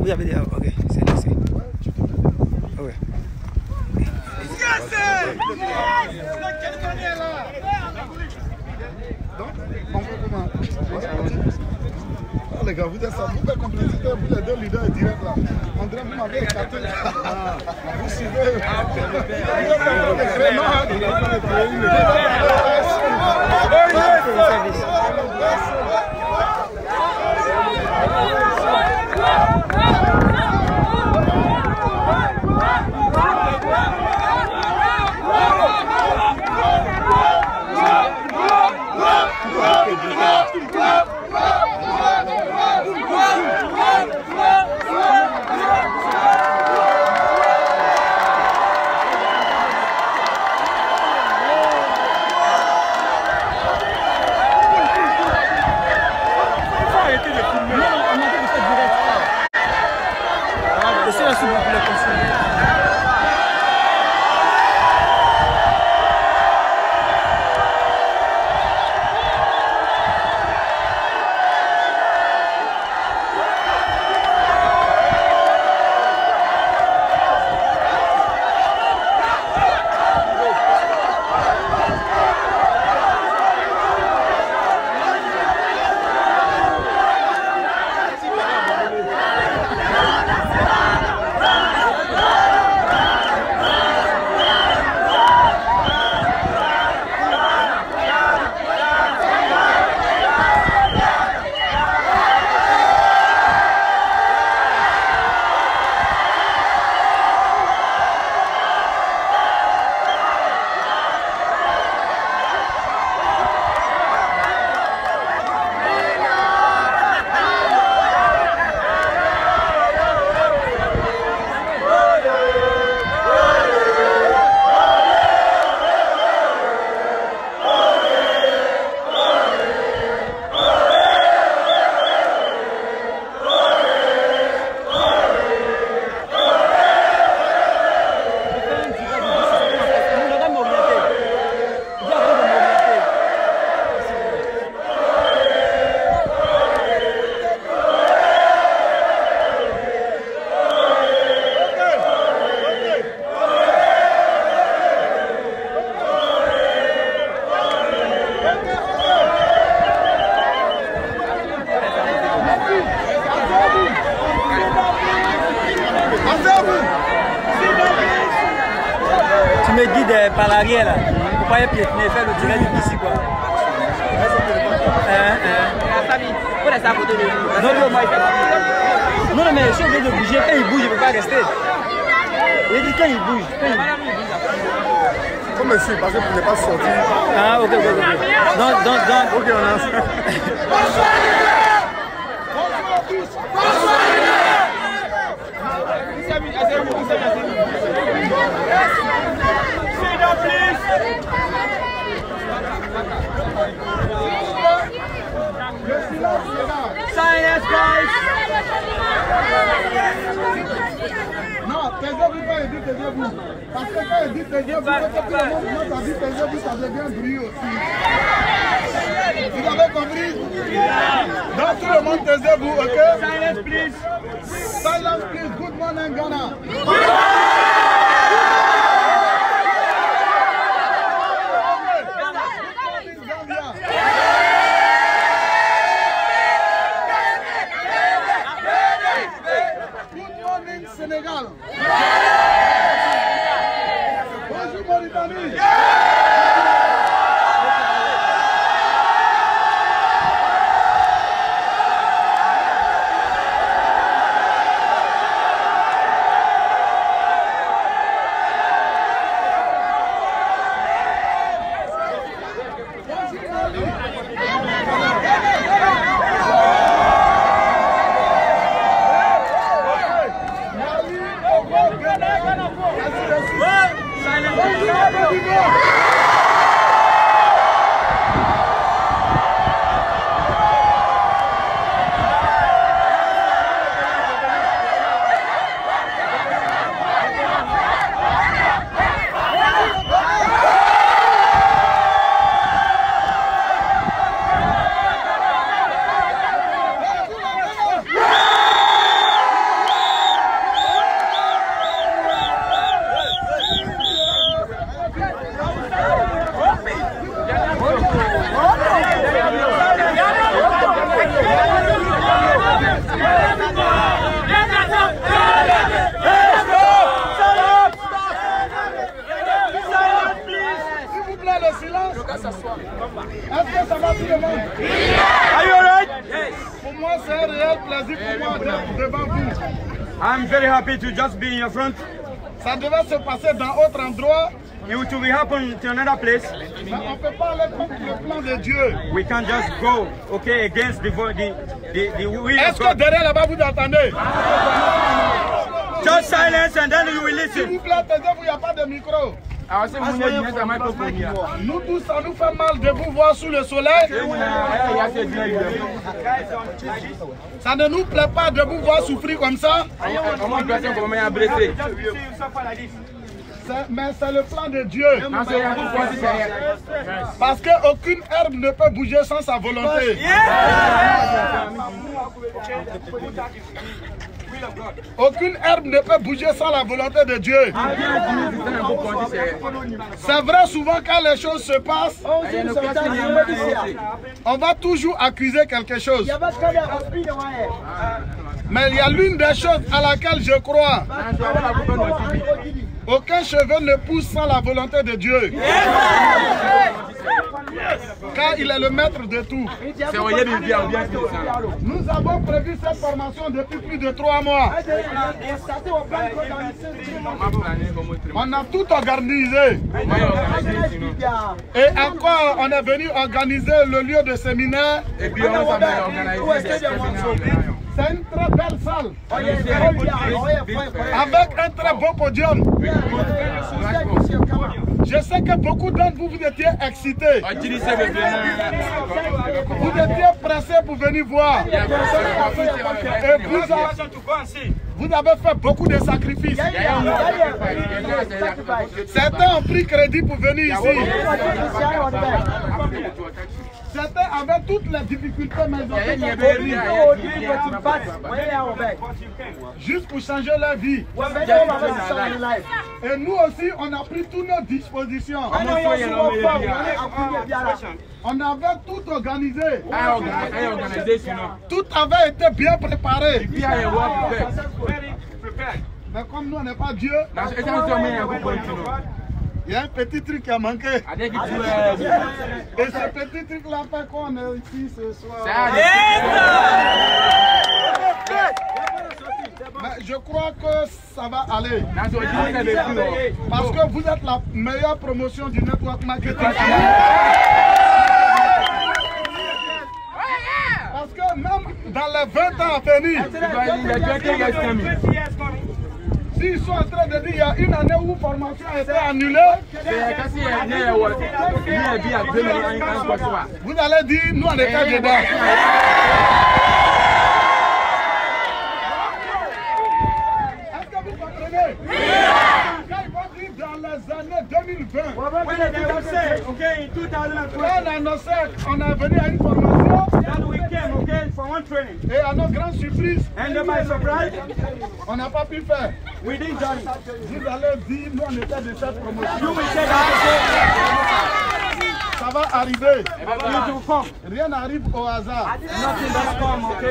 Vous avez dit, ok, c'est laissé. Ok. Donc, on fait comment? Oh les gars, vous êtes ça, vous êtes complémentaires, vous les deux leaders directs là. On dirait que vous m'avez écarté. Vous suivez. Tu me guides par l'arrière là. Faut pas piétiner, faire le direct ici quoi. La famille, pour laisser à côté de nous. Non, mais si on veut de bouger, quand il bouge, il ne peut pas rester. Il dit quand il bouge. Comme ici, parce que vous n'êtes pas sorti. Ah, ok. Donc. Ok, on a. Silence, guys! Non, taisez-vous quand il dit taisez-vous. Parce que quand il dit taisez-vous, quand tout le monde commence à dire taisez-vous, ça devient bruit aussi. Vous avez compris? Donc tout le monde taisez-vous, ok? Silence, please! Silence, please. Good morning, Ghana. Sénégal. Bonjour Mauritanie. Mali, Est-ce que ça va tout le monde? Are you alright? Yes. Pour moi, c'est un réel plaisir pour moi d'être devant vous. I'm very happy to just be in your front. Ça devait se passer dans autre endroit, It will be happen to another place. mais on ne peut pas aller contre le plan de Dieu. We can't just go, okay, against the will Est-ce of que God. derrière là-bas vous entendez? Just silence and then you will S'il listen. vous plaît, taisez-vous, il n'y a pas de micro. Nous tous, ça nous fait mal de vous voir sous le soleil. Ça ne nous plaît pas de vous voir souffrir comme ça. Mais c'est le plan de Dieu. Parce qu'aucune herbe ne peut bouger sans sa volonté. Aucune herbe ne peut bouger sans la volonté de Dieu. C'est vrai, souvent quand les choses se passent, on va toujours accuser quelque chose. Mais il y a l'une des choses à laquelle je crois. Aucun cheveu ne pousse sans la volonté de Dieu. Car il est le maître de tout. Nous avons prévu cette formation depuis plus de 3 mois. On a tout organisé. Et encore, on est venu organiser le lieu de séminaire. C'est une très belle salle. Avec un très beau podium. Je sais que beaucoup d'entre vous, vous étiez excités. Vous étiez pressés pour venir voir. Et vous avez fait beaucoup de sacrifices. Certains ont pris crédit pour venir ici. Certains avaient toutes les difficultés, mais ils ont juste pour changer leur vie. Et nous aussi, on a pris toutes nos dispositions. On avait tout organisé. Tout avait été bien préparé. Mais comme nous, on n'est pas Dieu, il y a un petit truc qui a manqué. Et ce petit truc-là fait qu'on est ici ce soir. Mais je crois que ça va aller. Parce que vous êtes la meilleure promotion du network marketing. Parce que même dans les 20 ans à venir, s'ils sont en train de dire qu'il y a une année où formation a été annulée, vous allez dire nous on était dedans. Est-ce que vous comprenez? Quand il va dire dans les années 2020, quand on annonçait qu'on est venu à une formation, et à notre grande surprise, on n'a pas pu faire. Vous allez dire, nous on était de cette promotion. Ça va arriver. Rien n'arrive au hasard.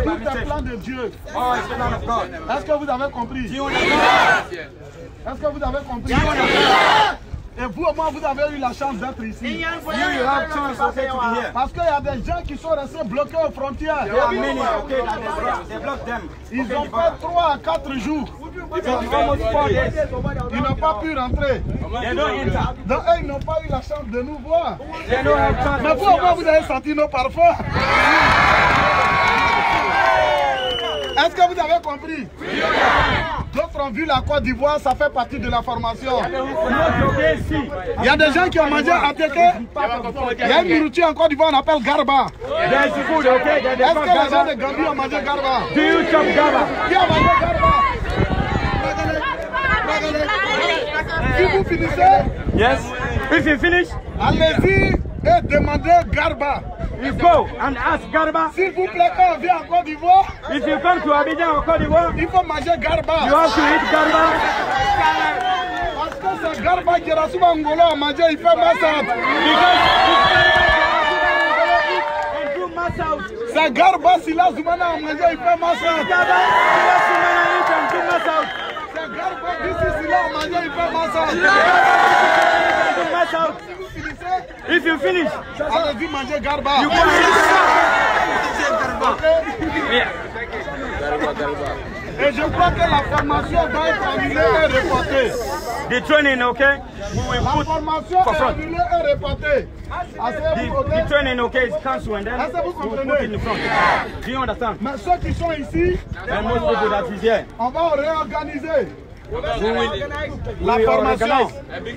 Tout est plan de Dieu. Est-ce que vous avez compris? Est-ce que vous avez compris? Et vous, au moins, vous avez eu la chance d'être ici. Parce qu'il y a des gens qui sont restés bloqués aux frontières. Ils ont fait 3 à 4 jours. Ils n'ont pas pu rentrer. Donc, eux, ils n'ont pas eu la chance de nous voir. Mais vous, au moins, vous avez senti nos parfums. Est-ce que vous avez compris? D'autres ont vu la Côte d'Ivoire, ça fait partie de la formation. Il y a des gens qui ont mangé à Teke. Il y a une nourriture en Côte d'Ivoire, on appelle Garba. Est-ce que les gens de Gambie ont mangé Garba? Qui a mangé Garba? Si vous finissez, Yes. If you finish, allez-y et demandez Garba. you go and ask Garba. S'il vous plaît, quand on vient en Côte d'Ivoire, If you come to Abidjan or Côte d'Ivoire, il faut manger Garba. you have to eat Garba. Parce que c'est Garba qui est souvent Angola à manger, il fait massage. C'est Garba Sila Zoumana à manger, il fait massage. C'est Garba Bissi Sila à manger, il fait massage. If If you finish, allez-y manger garba. you can Et je crois que la formation doit être annulée et reportée. The training, okay? We will La put formation for est front. annulée et reportée. The training, okay, is cancelled and then Est-ce que vous we will comprenez? put it in front. Do you understand? Mais ceux qui sont ici, And most people that is here, on va réorganiser we la will formation. organize. Mais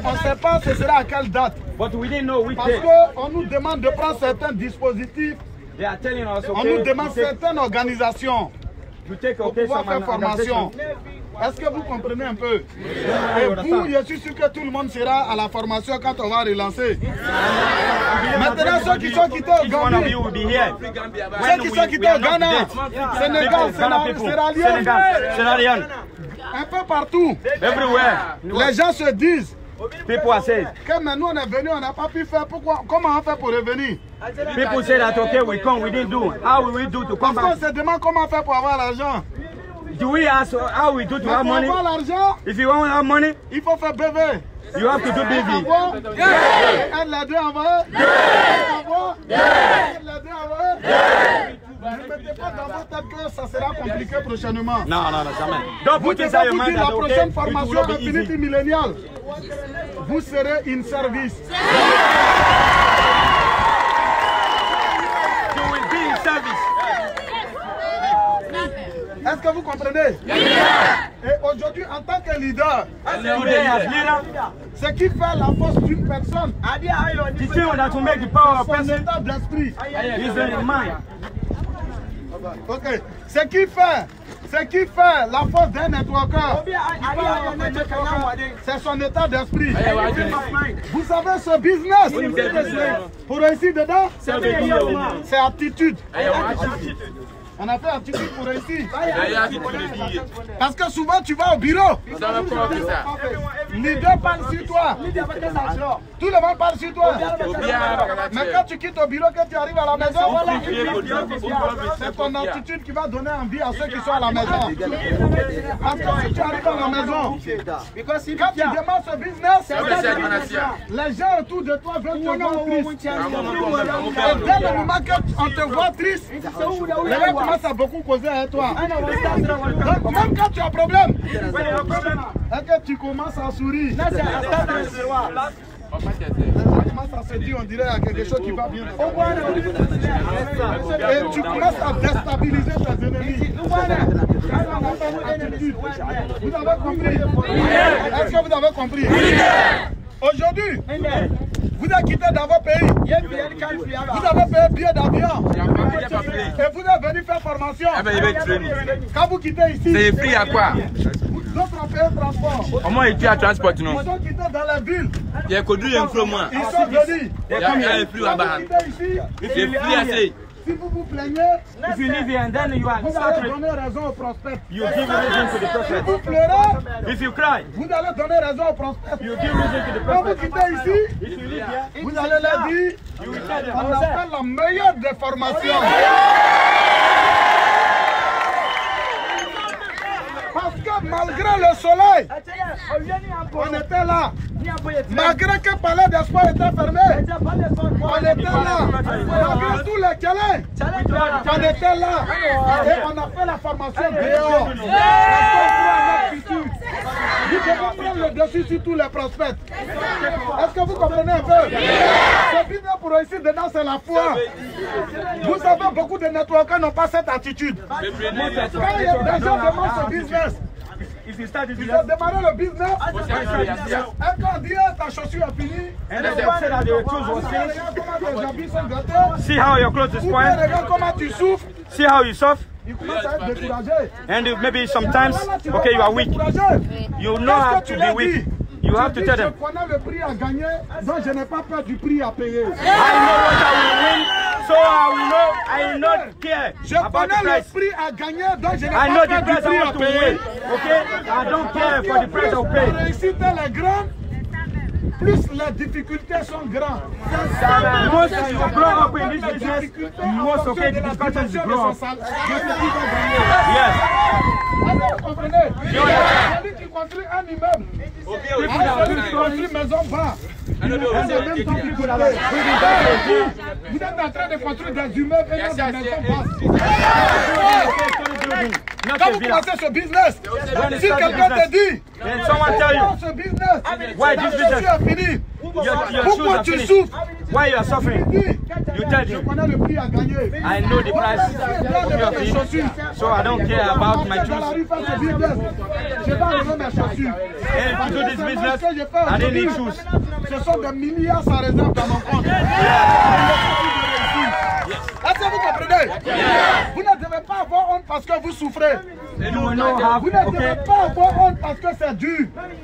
on ne sait pas ce sera à quelle date. But we didn't know which Parce day. qu'on nous demande de prendre certains dispositifs, They are telling us, on okay, nous demande to take, certaines organisations to take pour okay, pouvoir some faire formation. organization. Est-ce que vous comprenez un peu? Et vous, je suis sûr que tout le monde sera à la formation quand on va relancer. Maintenant, ceux qui sont quittés au Each one of Gambie, you will be here. ceux qui sont quittés au Ghana, Sénégal, Sierra Leone, un peu partout, everywhere. les gens se disent People are saying, que maintenant on est venu, on n'a pas pu faire. Pourquoi? Comment on fait pour revenir? people say that, okay, we come, we didn't do. How will we do to come Parce qu'on back? se demande comment on fait pour avoir l'argent. Do we ask how we do to Mais have pour money? avoir l'argent, If you want to have money, il faut faire BV. you have to do BV. Aide les deux envoyés. Aide les deux envoyés. Ne mettez pas dans votre tête que ça sera compliqué prochainement. No, jamais. Don't Vous put devez inside your vous mind dire la that, okay, prochaine it formation will not be Infinity easy. Millennial. Vous serez in service. You will be in service. Est-ce que vous comprenez? Et aujourd'hui, en tant que leader, Today as leader, ce qui fait la force d'une personne, the thing that will make the power of son person état d'esprit. is in mind. Ok. Ce qui fait la force d'un networker, c'est son état d'esprit. Vous savez, ce business, pour réussir dedans, c'est aptitude. On a fait aptitude pour réussir. Parce que souvent, tu vas au bureau. Leader parle sur toi. Tout le monde parle sur toi. Mais quand tu quittes au bureau, que tu arrives à la maison, c'est ton attitude qui va donner envie à ceux qui sont à la maison. Parce que si tu arrives à la maison, quand tu démarres ce business, les gens autour de toi veulent te voir triste. Et dès le moment qu'on te voit triste, les gens commencent à beaucoup causer avec toi. Donc même quand tu as un problème, et que tu commences à sourire, tu commences à se dire, on dirait qu'il y a quelque chose qui va bien. Et tu commences à déstabiliser tes ennemis. Vous avez compris? Est-ce que vous avez compris? Aujourd'hui, vous avez quitté dans vos pays. Vous avez payé un billet d'avion. Et vous êtes venu faire formation. Quand vous quittez ici, C'est pris à quoi? d'autres ont payé le transport. Comment es-tu à transport non? Ils sont quittés dans la ville. Il y a conduit un flot moins. Ils sont venus. Il y a un flux Quand là-bas. vous quittez ici, Il est plus assez. si vous vous plaignez, If you live here and then you are vous allez started, donner raison au prospect. you give reason to the Si prophet. vous pleurez, If you cry, vous allez donner raison au prospect. you give reason to the Quand vous prophet. quittez ici, If you live here, vous allez leur dire, you will tell them, on a fait la meilleure des formations. Parce que malgré le soleil, on était là. Malgré que le palais d'espoir était fermé, on était là. Malgré tous les câlins, on était là. Et on a fait la formation dehors. Nous devons prendre le dessus sur tous les prospects. Est-ce que vous comprenez un peu? Ce business pour réussir dedans, c'est la foi. Vous savez, beaucoup de networkers n'ont pas cette attitude. Quand des gens demandent ce business, if you start this ils business, ont démarré le business, et quand on dit ta chaussure est finie, and then they say that your clothes was finished, regarde comment tes habits sont gâtés, see how your clothes is ou bien spoiled, regarde comment tu souffres, see how you suffer, ils commencent à être découragés. and maybe sometimes, okay, you are weak. You know how to be weak. You have to tell them, Je connais le prix à gagner, donc je n'ai pas peur du prix à payer. I know what I will win, so I not care Je about the connais le price. prix à gagner, donc je n'ai I pas know peur the du price I prix à want to payer. win, okay? I don't care for the price I'll La pay. réussite elle est grande, plus les difficultés sont grandes. Most you grow up in this business, most okay, the discussion is grow up. Yes. Vous comprenez? Celui qui construit un immeuble, celui qui construit une maison bas, En même temps, vous êtes en train de construire des immeubles et non des maisons basses. Quand vous commencez ce business, si quelqu'un te dit, ce business, ta chaussure a fini, pourquoi tu souffres? Why you are suffering? You tell Je him. connais le prix à gagner. I know the price of your thing, so I don't care about my Dans la shoes. rue, faire ce business, je vais enlever mes chaussures. And to do this business, I didn't need shoes. Ce sont des milliards sans réserve dans mon compte. Est-ce que vous comprenez? Vous ne devez pas avoir honte parce que vous souffrez. You will not have, Vous ne devez okay? pas avoir honte parce que c'est dur.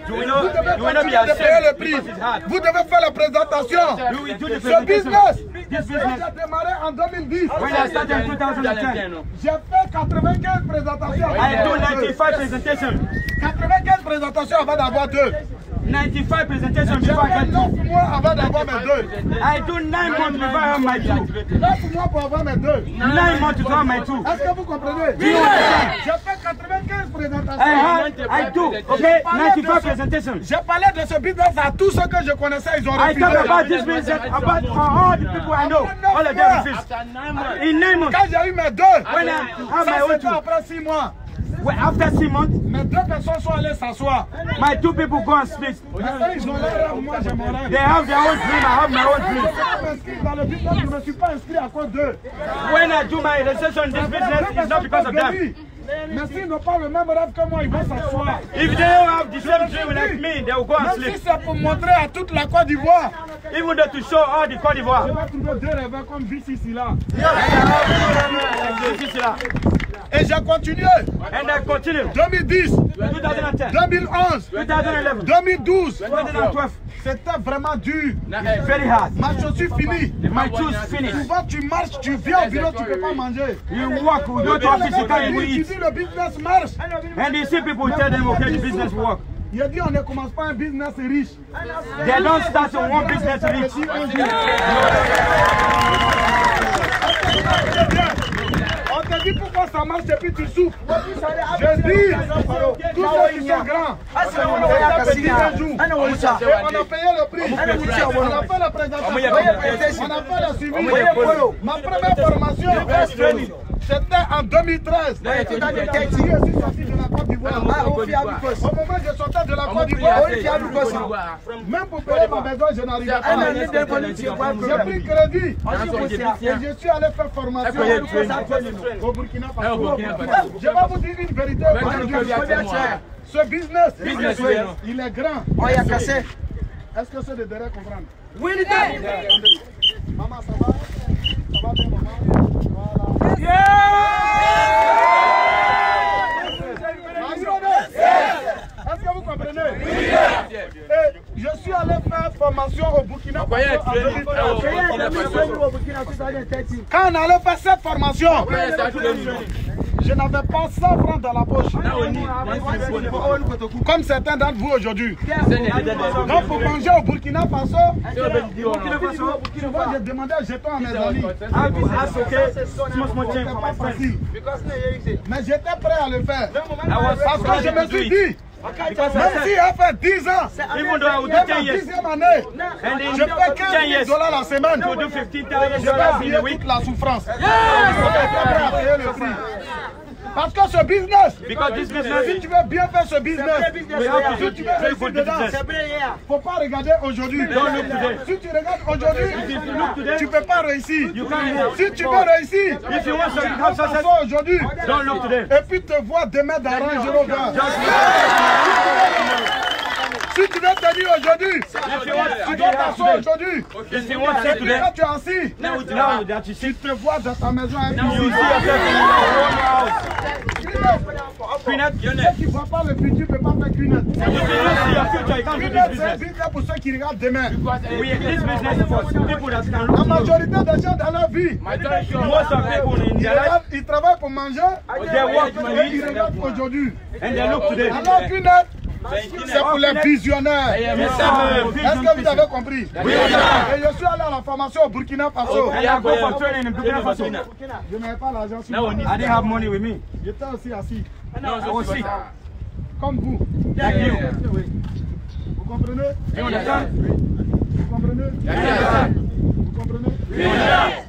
You will Vous not, devez you will not be continuer de payer le ashamed prix. because it's hard. Vous devez faire la présentation. You will do the Ce presentation. business, This j'ai business, démarré en 2010. when I started in 2010, J'ai fait 95 présentations. I do 95 presentations. 95 présentations avant d'avoir deux. 95 presentations J'ai before I fait get 9 mois avant d'avoir mes deux. I do 9 months before I have my two. 9 mois pour avoir mes deux. 9 months to have my two. Est-ce que vous comprenez? J'ai fait 95 présentations. I do, okay, 95 presentations. J'ai parlé de ce business à tous ceux que je connaissais, ils ont I refusé. talk about this business, about all the people I know, all of them refused. In 9 months, Quand j'ai eu mes deux, when I have my ça own c'était two, après 6 mois. well, after 6 months, Mes deux personnes sont allées s'asseoir. my two people go and split. Maintenant, ils ont leur rêve, moi j'ai mon rêve. They have their own dream, I have my own dream. Je m'inscris dans le business, je ne me suis pas inscrit à cause d'eux. When I do my research on this business, it's not because of them. Mais s'ils n'ont pas le même rêve que moi, ils vont s'asseoir. If they don't have the same dream like me, they will go and Même si sleep. c'est pour montrer à toute la Côte d'Ivoire. Even though to show all the Côte Je d'Ivoire. vais trouver deux rêveurs comme Vici ici là. Et j'ai continué. And I continue. 2010, 2010, 2011, 2011, 2012. 2012. C'était vraiment dur. It's very hard. Ma chaussure finie. My shoes finished. Souvent tu marches, tu viens au bureau, tu ne peux pas manger. You walk, you go to office, you can't even Tu eat. dis le business marche. And you see people tell them, okay, the business work. Il a dit on ne commence pas un business riche. They don't start on one business rich. On te dit pourquoi ça marche et puis tu souffres. Je dis, tous ceux qui sont grands, on a payé un jour. Et on a payé le prix. On a fait la présentation. On a fait le suivi. Ma première formation, c'était en 2013. Je suis sorti de la Côte d'Ivoire. Au moment où je sortais de la Côte d'Ivoire, même pour payer ma maison, je n'arrivais pas. J'ai pris crédit. Et je suis allé faire formation au Burkina Faso. Je vais vous dire une vérité. Ce business, il est grand. Est-ce que ceux de derrière comprennent? Oui, il est. Maman, ça va? Ça va bien, maman? Voilà. Est-ce que vous comprenez? Oui. Et je suis allé faire formation au Burkina Faso. Quand on allait faire cette formation, je n'avais pas 100 francs dans la poche. Comme certains d'entre vous aujourd'hui. Donc pour manger au Burkina Faso, j'ai demandé un jeton à mes amis. Mais j'étais prêt à le faire. Parce que je me suis dit, même s'il a fait 10 ans, Even though I would do 10 years, 10e année, and in je fais 15 10 years, $15 la semaine. to do $15,000 Je vais in a oublier week. toute la souffrance. J'étais prêt à payer le prix. Parce que ce business, Because this si business, tu veux bien faire ce business, si tu veux very réussir good dedans, business. faut pas regarder aujourd'hui. Don't look today. Si tu regardes aujourd'hui, If you look today, tu peux pas réussir. you can't move. Si tu veux réussir, If you want tu some dois success, t'asseoir aujourd'hui don't look today. et puis te voir demain dans Range Rover. Si tu veux tenir aujourd'hui, tu dois t'asseoir aujourd'hui. If you want to Et say puis today, quand tu es assis, now that you see, tu te vois dans ta maison. now you see yourself in your own house. Peanut, Ceux qui ne voient pas le futur ne peuvent pas faire Peanut. if you don't see your future, you can't do Peanut, this c'est un business. business pour ceux qui regardent demain. This business is for people that can La look. majorité des gens dans leur vie, Most of people in their life, ils travaillent pour manger they work to et ils eat regardent aujourd'hui. and they look today. Alors Peanut, c'est pour les visionnaires. Yes, Est-ce que vous avez compris? Oui. Et je suis allé à la formation au Burkina Faso. And I go for training in Burkina Faso. Je n'avais pas l'argent sur moi. I didn't have money with me. J'étais aussi assis, I was sick. comme vous. Like you. Vous comprenez? You understand? comprenez? Vous comprenez?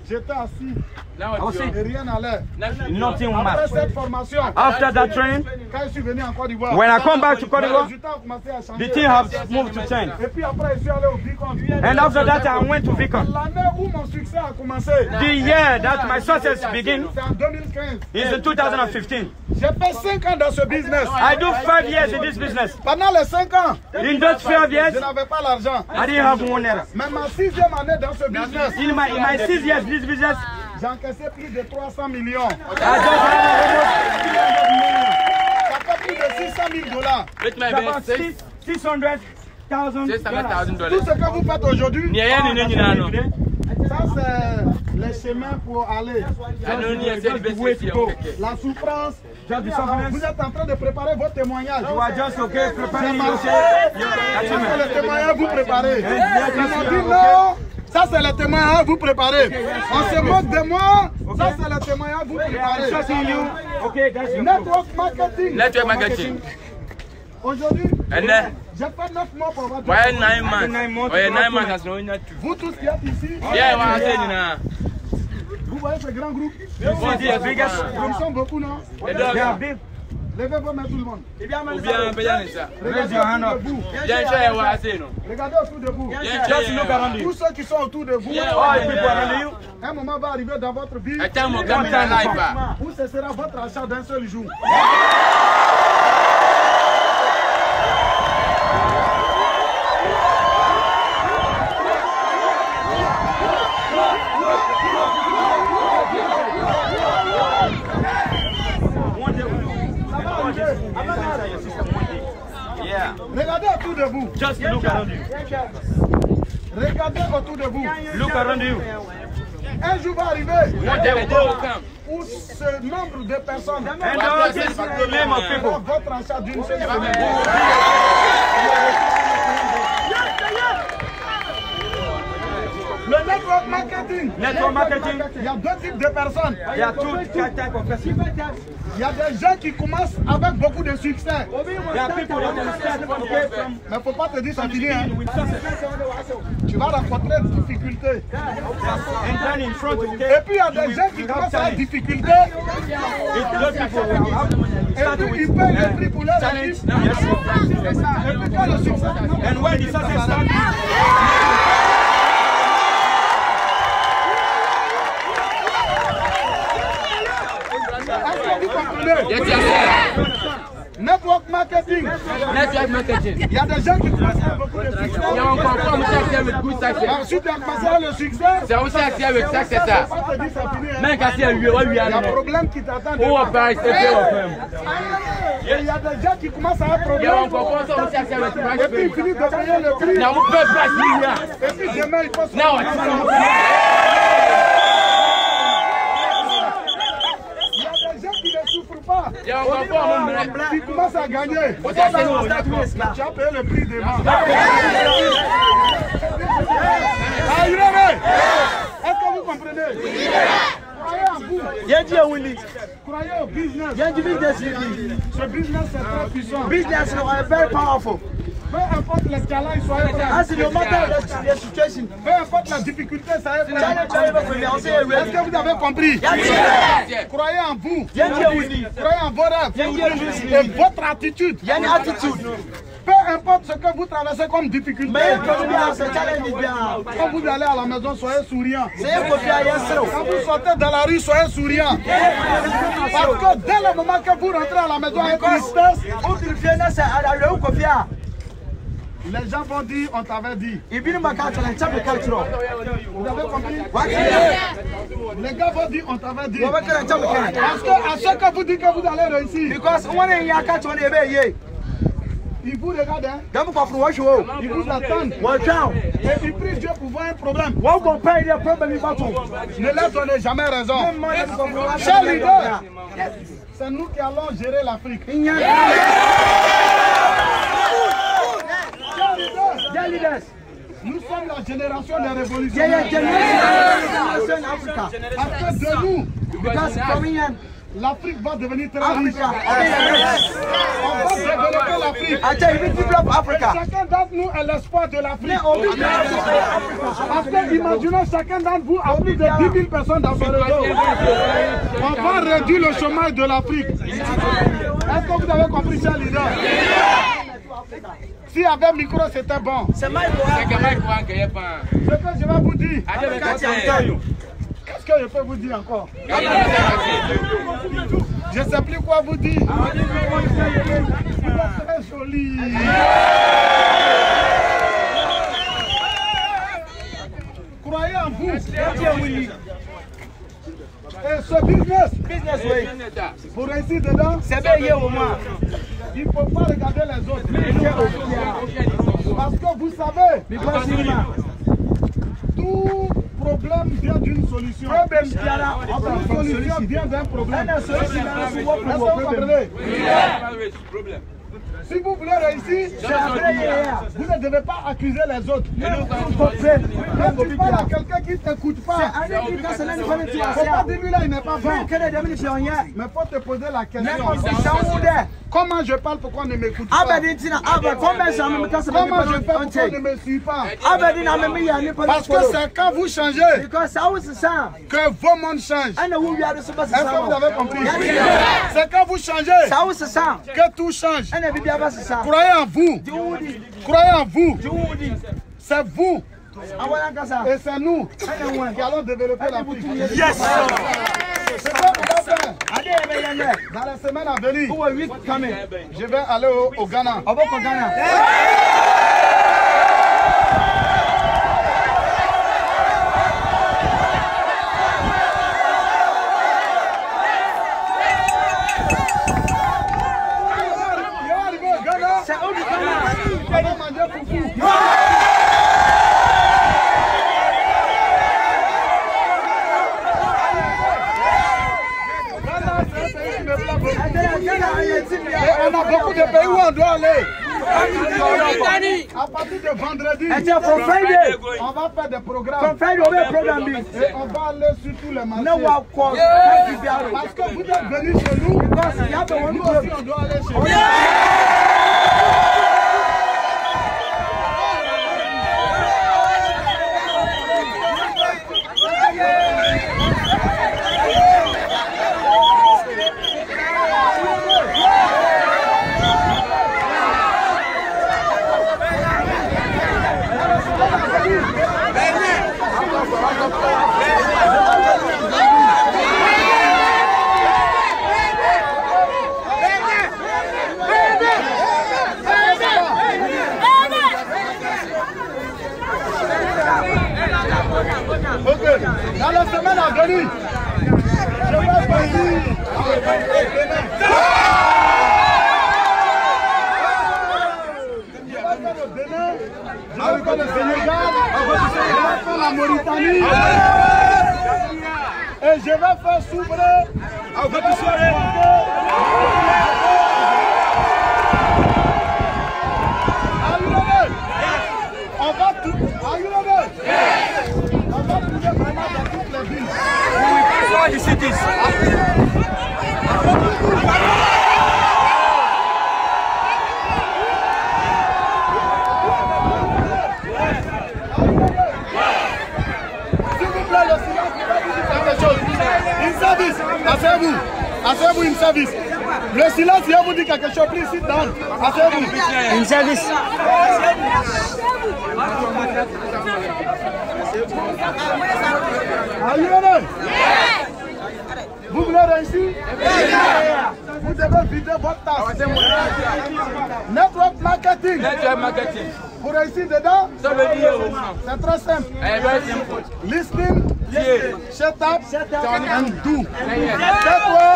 J'étais assis. Et rien n'allait. Nothing Après much. cette formation, After that training, quand je suis venu en Côte d'Ivoire, when I come back to Cote les d'Ivoire, résultats ont commencé à the changer. team has moved to change. Et puis après, je suis allé au Vicon. And after that, I went to Vicon. L'année où mon succès a commencé, The year that my success began c'est en 2015. is in 2015. J'ai fait 5 ans dans ce business. I do 5 years in this business. Pendant les 5 ans, In those 5 years, je n'avais pas l'argent. I didn't have one naira. Mais ma 6e année dans ce business, In my 6 years in this business, j'ai encaissé plus de 300 millions. I just Ça fait plus de 600 000 dollars. With my have about best, $600,000. Tout ce que vous faites aujourd'hui, ça c'est les chemins pour aller. La souffrance. Vous êtes en train de préparer votre témoignage. You are just okay preparing Ça c'est le témoignage vous préparez. Ça c'est le témoignage vous préparez. On se moque de moi. Ça c'est le témoignage vous préparez. Okay, that's your Network marketing. Network marketing. Aujourd'hui, And then, j'ai fait 9 mois pour votre why 9 months? Why 9 months has no two. Vous tous qui êtes ici, Yeah, what I'm saying now. vous voyez ce grand groupe. You see the biggest Ils sont beaucoup, non? The they are dog. big. Levez vos mains tout le monde. Ou bien payant ça. Raise your hand up. Bien cher, what I'm saying. Regardez autour de vous. Just look around you. Tous ceux qui sont autour de vous, All the people around you. un moment va arriver dans votre vie I tell my camera life. où ce sera votre achat d'un seul jour. Yeah. Regardez autour de vous. Just look around you. Regardez autour de vous. Look around you. Un jour va arriver One day will come. où ce nombre de personnes And all this name of fera people. votre achat d'une seule semaine. Le network marketing. Network marketing. Il y a deux types de personnes. There are two types of people. Il y a des gens qui commencent avec beaucoup de succès. There are people that can start okay, from Mais il ne faut pas te dire ça finit. Hein. with success. Tu vas rencontrer des difficultés. And then in front, Et okay, puis il y a des gens qui commencent à avoir des difficultés. it's those people who have Et started puis ils with payent le prix pour leur challenge. équipe. Yes. Et puis quand le succès And when the success starts, est-ce que vous comprenez? Yes, yes. Network marketing. Network marketing. Il y a des gens qui commencent à avoir beaucoup de succès. Il y a encore comme ça avec good success. Ensuite, il y a commencé à avoir le succès. C'est aussi accès avec ça, c'est ça. Faut pas te dire ça finit. Hein. Même quand c'est lui, lui Il y a un alors. problème qui t'attend. Où on parle, c'est bien au fond. Et il y a des gens qui commencent à avoir un Il y a problème. encore ça aussi accès avec Et puis ils finissent de payer le prix. Now we pay price here. Et puis demain, il faut se Now Il y a des gens qui ne souffrent pas. il y a encore un vrai. Qui commencent à gagner. On t'a fait nous. Tu as payé le prix demain. Ah, est-ce que vous comprenez? Croyez en vous. Croyez au business. Ce business c'est très puissant. Business is very powerful. Peu importe les challenges, soyez prêts. As no matter the situation, Peu importe la difficulté, soyez prêts. Est-ce que vous avez compris? Croyez en vous. Croyez en vos rêves. Et votre attitude. any attitude, Peu importe ce que vous traversez comme difficulté. may come as a challenge bien. Quand vous allez à la maison, soyez souriant. Say ko fi ayesro. Quand vous sortez dans la rue, soyez souriant. Parce que dès le moment que vous rentrez à la maison avec tristesse, O ti fi na say ada le ko fi a. les gens vont dire, on t'avait dit. Ibinu maka challenge chapel culture. Vous avez compris? What? Les gars vont dire, on t'avait dit. Wo ba kala chapel culture. Parce que à chaque fois que vous dites que vous allez réussir, Because one in ya catch one ebe ye. ils vous regardent, hein, Dem ko fru wo show. ils vous attendent. Wo down. Et ils prient Dieu pour voir un problème. Wo go pay the problem in battle. Ne leur donnez jamais raison. Chers Shall leaders, c'est nous qui allons gérer l'Afrique. Chers leaders, nous sommes la génération des révolutionnaires. generation Africa. Parce que de nous, Because from here, l'Afrique va devenir très riche. Africa. On va développer l'Afrique. Chacun d'entre nous est l'espoir de l'Afrique. Parce que imaginons chacun d'entre vous a plus de 10 000 personnes dans son réseau. On va réduire le chômage de l'Afrique. Est-ce que vous avez compris ça, leader? Si avec micro c'était bon. C'est Mike. Ce que je vais vous dire. Qu'est-ce que je peux vous dire encore? Je ne sais plus quoi vous dire. Vous êtes très joli. Croyez en vous. Et ce business, pour réussir dedans, c'est bien au moins. Il ne faut pas regarder les autres. Parce que vous savez, tout problème vient d'une solution. Toute solution vient d'un problème. Est-ce que vous comprenez? Si vous voulez réussir, vous ne devez pas accuser les autres. Quand tu parles à quelqu'un qui ne t'écoute pas, il ne faut pas dire lui là, il n'est pas bon. Mais il faut te poser la question. Comment je parle, pourquoi on ne m'écoute pas? Comment je parle, pourquoi on ne me suit pas? Parce que c'est quand vous changez que vos mondes changent. Est-ce que vous avez compris? C'est quand vous changez que tout change. Croyez en vous. Croyez en vous. C'est vous. Et c'est nous qui allons développer l'Afrique. Yes! C'est quoi qu'on va faire? Dans la semaine à venir, je vais aller au Ghana. On a beaucoup de pays où on doit aller. À partir de vendredi, on va faire des programmes. Et on va aller sur tous les marchés. Parce que vous êtes venus chez nous, nous aussi on doit aller chez vous. Ok, dans la semaine à venir, je vais partir au Bénin, je vais faire le Sénégal, je vais faire la Mauritanie, et je vais faire Soubré, on va tout. Asseyez-vous, une service. Le silence, il vous dit quelque chose, please sit down. Asseyez-vous. Une service. Vous voulez réussir? Vous devez vider votre tasse. Network marketing. Pour réussir dedans, c'est très simple. Listening, shut up, and do. Tais-toi,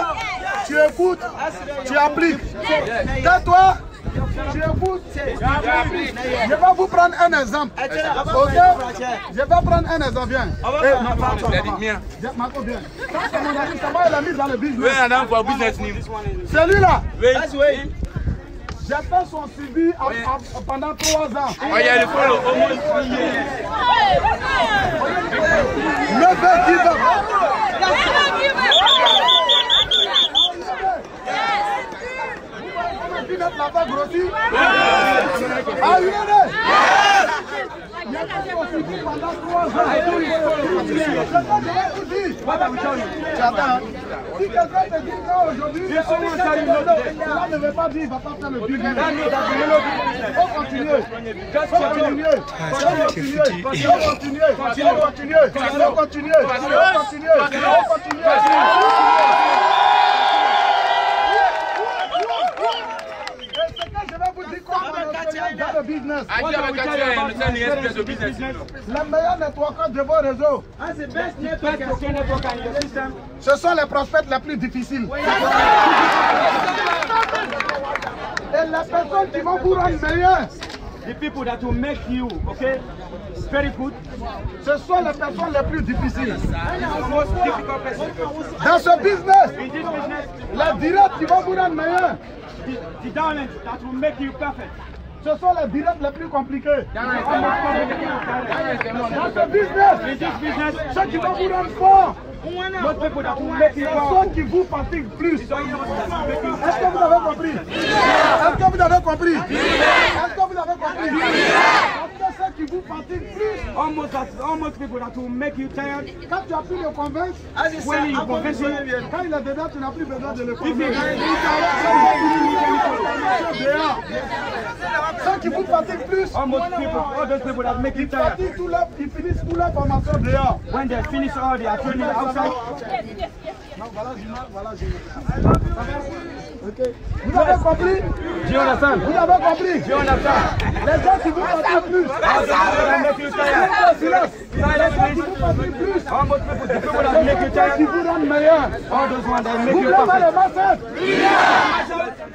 tu écoutes, tu appliques. Tais-toi, tu écoutes, tu appliques. Je vais vous prendre un exemple. Ok? Je vais prendre un exemple. Viens. Marco, viens. Ça, mon ami, ça va, il a mis dans le business. Celui-là. J'ai fait son suivi pendant 3 ans. Never give up. Cunette n'a pas grossi. Ah, il est né. Il y a quelqu'un qui dit pendant 3 ans. Si quelqu'un te dit qu'aujourd'hui, cela ne veut pas dire qu'il ne va pas faire le business. Il faut continuer. Dans le business. Le meilleur networker de vos réseaux, ce sont les prospects les plus difficiles. Et les personnes qui vont vous rendre meilleur, the people that will make you, okay, very good. Ce sont les personnes les plus difficiles. The most difficult person. Dans ce business, In this business, les directs qui vont vous rendre meilleur, the talent that will make you perfect. ce sont les directs les plus compliqués. Dans ce business, ceux qui vont vous rendre fort, most people that will make you ce sont qui vous fatiguent plus. Est-ce que vous avez compris? Est-ce que vous avez compris? Est-ce que vous avez compris? Parce que ceux qui vous fatiguent plus, almost people that will make you tired. quand tu as pu le convaincre, When you convince him, quand il est dedans, tu n'as plus besoin de le if he convaincre. Ceux qui vous fatiguent plus, almost people, all those people that make you ils tired. fatiguent ils finissent toute leur formation dehors. When they finish all their training outside, Vous avez compris? do you understand? Vous avez compris? Do you understand? Les gens qui vous fatiguent plus, All those people that make you tired. silence. Les gens qui vous fatiguent plus, Almost people, the people that make you ceux qui tired. vous rendent meilleur. All those ones that make Vous you voulez faire perfect. le massacre?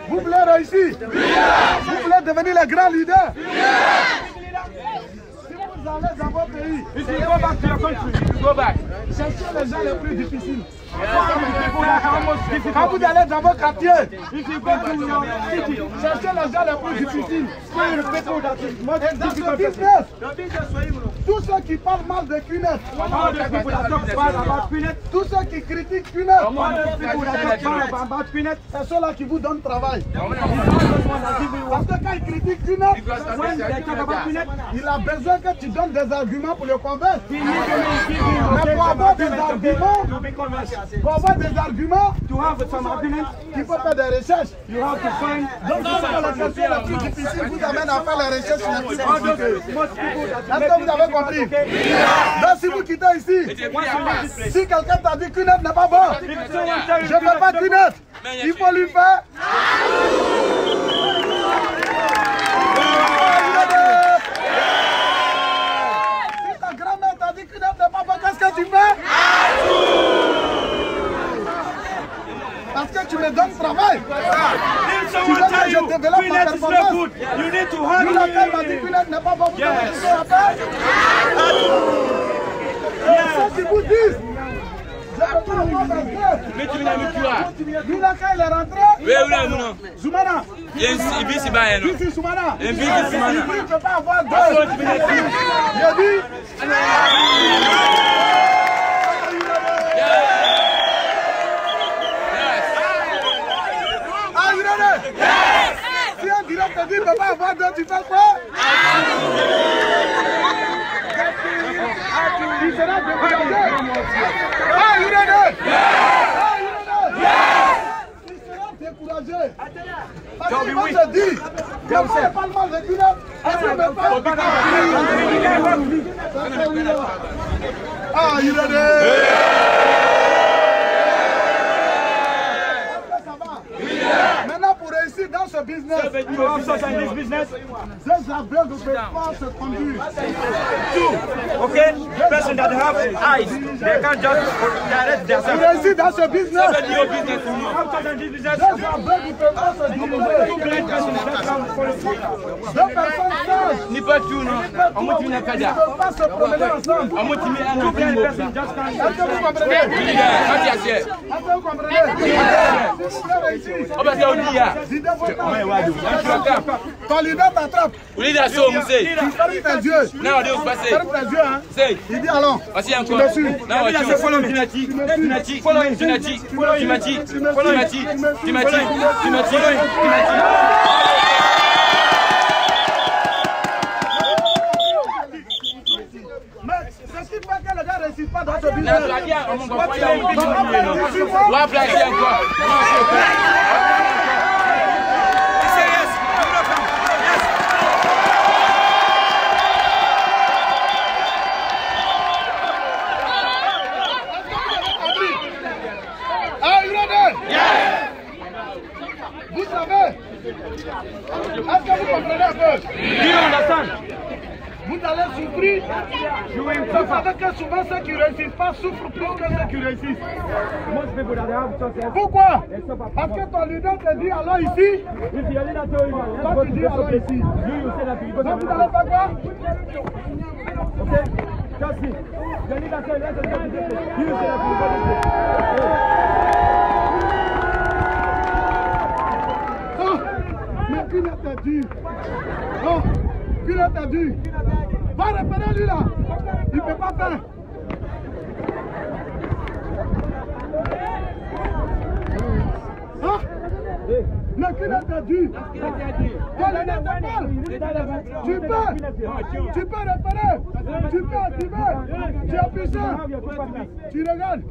Vous voulez réussir? Vous voulez devenir les grands leaders? Si vous allez dans votre pays, If you go back to your country, you go back. cherchez les gens les plus difficiles. People that are almost Quand difficult. vous allez dans votre quartier, If you go to your city, cherchez les gens les plus difficiles. find the people that is most Et dans ce difficult. business, tous ceux qui parlent mal de Cunette, All those people that talk bad about Cunette, tous ceux qui critiquent Cunette, all those people that talk bad about Cunette, c'est ceux-là qui vous donnent travail. all those ones that give you Parce work. que quand ils critiquent Cunette, When they talk about Cunette, il a besoin que tu donnes des arguments pour le convaincre. he needs to give you Mais pour avoir des arguments, to be convinced. pour avoir des arguments, To have some arguments, il faut faire des recherches. you have to find Donc, ce sont les questions les plus difficiles qui vous amènent à faire les recherches les plus all those compliquées. most people that Est-ce make que vous you avez difficult, compris? okay? Donc, si vous quittez ici, si quelqu'un t'a dit Cunette n'est pas bon, If someone tell you je ne veux pas Cunette, il faut lui faire. Si ta grand-mère t'a dit Cunette n'est pas bon, qu'est-ce que tu fais? Parce que tu me donnes travail. If Tu someone veux que tell je you développe ma Cunette is not performance. good, you need to Nous, handle la femme m'a dit it. Cunette n'est pas bon, vous Yes. savez ce qu'on appelle? Ceux qui vous disent, je ne peux pas avoir ma gueule. Mais tu n'as mis quoi? Nous, là, quand il est rentré, Oui, oui, non. Zoumana, Il y a une bise ici, non? ici, Zoumana, Il y a une bise ici, il non? dit, je ne peux pas avoir Oh, gueule. tu viens ici. J'ai dit, ah, Irene, si un direct te dit, je ne peux pas avoir gueule, tu fais quoi? Il sera découragé. Ah, Irene! Ah, Irene! Il sera découragé. Parce que moi je dis, comment il parle mal de Cunette, est-ce qu'on me parle? Ah, Irene! Maintenant, pour réussir dans ce business, You have such in this business, ces aveugles ne peuvent pas se conduire. okay? Person that have eyes, they can't just direct Pour themselves. réussir dans ce business, Your business, you have such in this business. ces aveugles ne peuvent pas se diriger. Two blind person that come follow you. Deux personnes sages Ni pas tout, non. On m'a dit une ne kada. peuvent pas se promener ensemble. On m'a dit un Two blind peu. person just can't. Est-ce que vous comprenez? Quand tu as fait. Est-ce que vous comprenez? Si vous voulez réussir, On va faire un dia. dites votre temps. Tu vas faire. Ton leader t'attrape. Vous dites à ça, Moussé. Tu fermes tes yeux. Non, on doit passer. Ferme tes yeux, hein. C'est. Il dit allons. Voici encore. Tu me suis. Non, tu follow me. Tu m'as dit. Tu m'as dit. Tu m'as dit. Tu m'as dit. Tu m'as dit. Tu m'as dit. Tu m'as dit. Vous savez, est-ce que vous comprenez un peu? Vous allez souffrir. Vous savez que souvent ceux qui ne réussissent pas souffrent plus que ceux qui réussissent. Pourquoi? Parce que ton leader te dit alors ici. Toi tu dis alors ici. Donc vous allez faire quoi? Mais qui l'a dit? Oh, qui l'a dit? Va repérer lui là. Il ne peut pas faire. Hein? Mais qui l'a dit? Tu peux repérer. Tu peux activer. Tu es puissant. Tu regardes.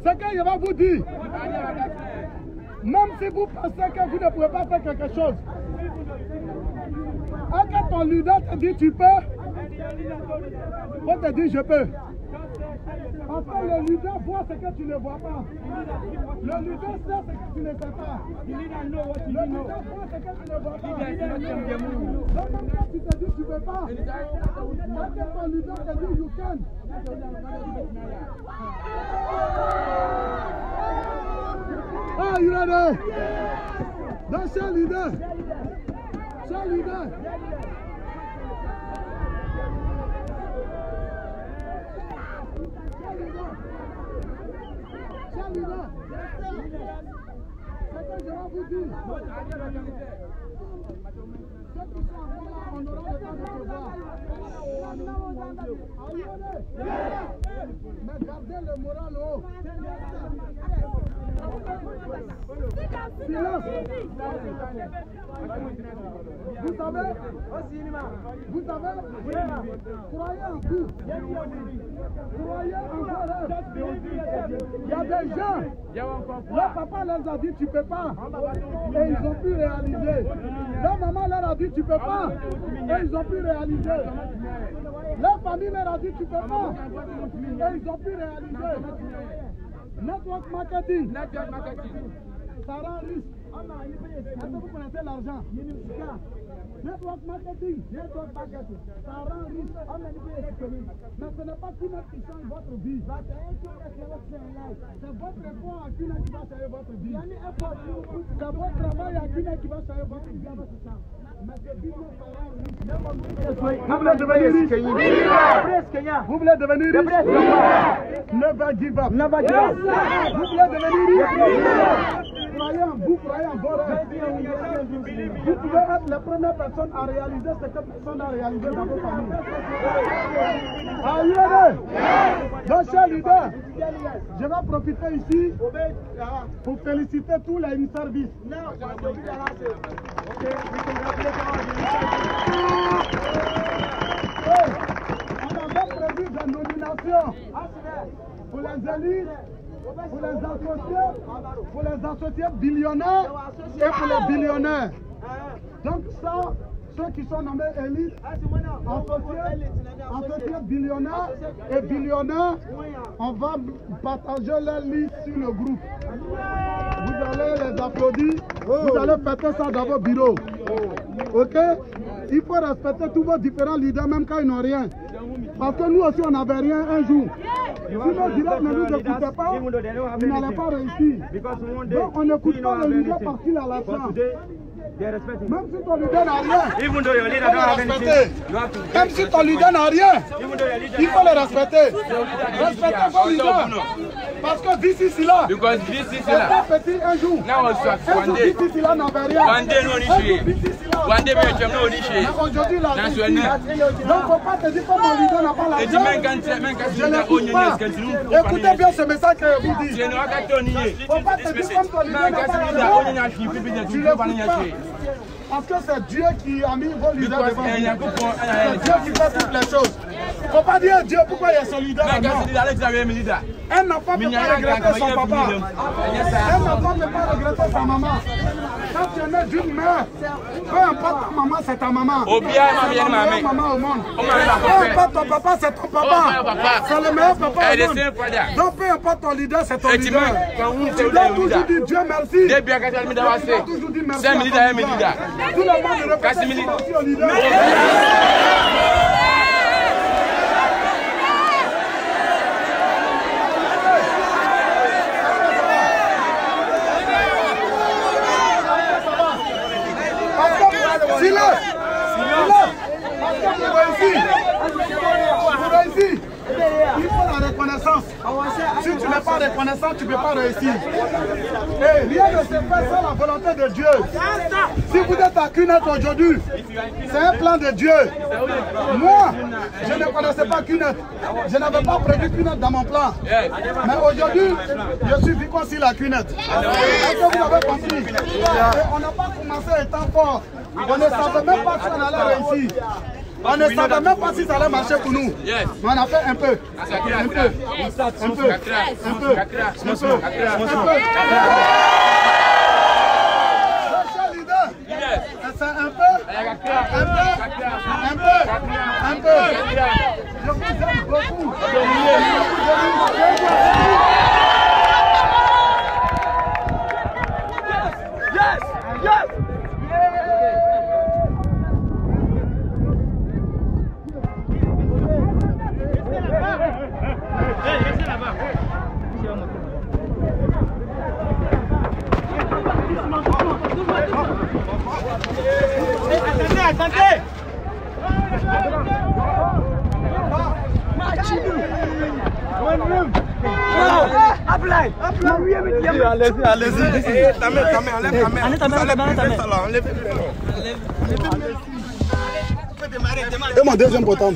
Ce que je vais vous dire, même si vous pensez que vous ne pouvez pas faire quelque chose, quand ton leader te dit tu peux, faut te dire je peux. Parce que le leader voit ce que tu ne vois pas. Le leader sait ce que tu ne sais pas. Le leader voit ce que tu ne vois pas. Donc quand tu te dis tu ne peux pas, quand ton leader te dit you can. Ah, you are there. That's your leader. Your leader. C'est que je vais vous dire. Ceux qui sont là, on aura le temps de se voir. Mais gardez le moral haut. Silence. Vous savez, croyez en vous. Croyez en vos rêves. Il y a des gens, leur papa leur a dit tu peux pas, et ils ont pu réaliser. Leur maman leur a dit tu peux pas, et ils ont pu réaliser. Leur famille leur a dit tu peux pas, et ils ont pu réaliser. Network marketing. Ça rend riche. Est-ce que vous connaissez l'argent? Network marketing. Ça rend riche. Mais ce n'est pas Kina qui change votre vie. C'est votre effort à Kina qui va changer votre vie. C'est votre travail à Kina qui va changer votre vie. Mais ce business ça rend riche. Vous voulez devenir riche? Vous voulez devenir riche? Never give up. Vous voulez devenir riche? Croyez en vous, croyez en vos rêves. Vous pouvez être la première personne à réaliser ce que personne n'a réalisé dans votre famille. Are you ready? Donc, cher leader, je vais profiter ici pour féliciter tous les in-service. On avait prévu des nominations pour les élites, pour les associés billionnaires et pour les billionnaires. Donc ça, ceux qui sont nommés élites, associés billionnaires et billionnaires, on va partager leur liste sur le groupe. Vous allez les applaudir, vous allez fêter ça dans vos bureaux. Ok? Il faut respecter tous vos différents leaders, même quand ils n'ont rien. Parce que nous aussi, on n'avait rien un jour. Si nos directs ne nous écoutaient pas, ils n'allaient pas réussir. Donc on n'écoute pas le leader parce qu'il a l'argent. Même si ton leader n'a rien, Even though your leader il don't faut have le anything, respecter. you have to. Même si ton leader n'a rien, Even though your leader il faut le respecter. Respectez vos leaders. Parce que d'ici là, Because this is c'est pas petit un jour. now also Un jour one day. d'ici là n'avait rien. One day no Un niche. jour d'ici là. One day me no niche. Mais aujourd'hui, la That's Russie, when- donc faut pas te dire que mon leader n'a pas Et tu l'argent. Je m'en n'écoute pas. Écoutez bien ce message que je vous dis. Tu n'as qu'à tenir. Faut pas te dire comme ton leader n'a pas l'argent. Tu l'écoutes pas. Parce que c'est Dieu qui a mis vos leaders devant vous. C'est Dieu qui fait toutes les choses. Faut pas dire Dieu pourquoi il y a son leader là. Un enfant ne peut pas regretter son papa. Un enfant ne peut pas regretter sa maman. Quand tu es né d'une mère, peu importe ta maman, c'est ta maman. Obia, C'est la maman, meilleure maman au monde. maman. Peu importe ton papa, c'est ton papa. papa. C'est le meilleur papa Eh, au monde. the same father. Donc peu importe ton leader, c'est ton Eh, leader. Tu dois toujours dire Dieu merci. Tu dois toujours dire merci. C'est à ton leader, leader. leader. Tout le monde répète Kasi merci au leader. Silence! Parce que vous réussissez. Il faut la reconnaissance. Si tu n'es pas reconnaissant, tu ne peux pas réussir. Et rien ne se fait sans la volonté de Dieu. Si vous êtes à Cunette aujourd'hui, c'est un plan de Dieu. Moi, je ne connaissais pas Cunette. Je n'avais pas prévu Cunette dans mon plan. Mais aujourd'hui, je suis vicomte à Cunette. Est-ce que vous avez compris? Et on n'a pas commencé étant fort. On ne savait même pas si on allait réussir. On ne savait même pas si ça allait marcher pour nous. Mais on a fait un peu. Un peu. Un peu. Un peu. Un peu. C'est un peu. Un peu. Un peu. Je vous aime beaucoup. Attendez! Allez-y. Ta main, enlève ta main. Et mon deuxième bouton.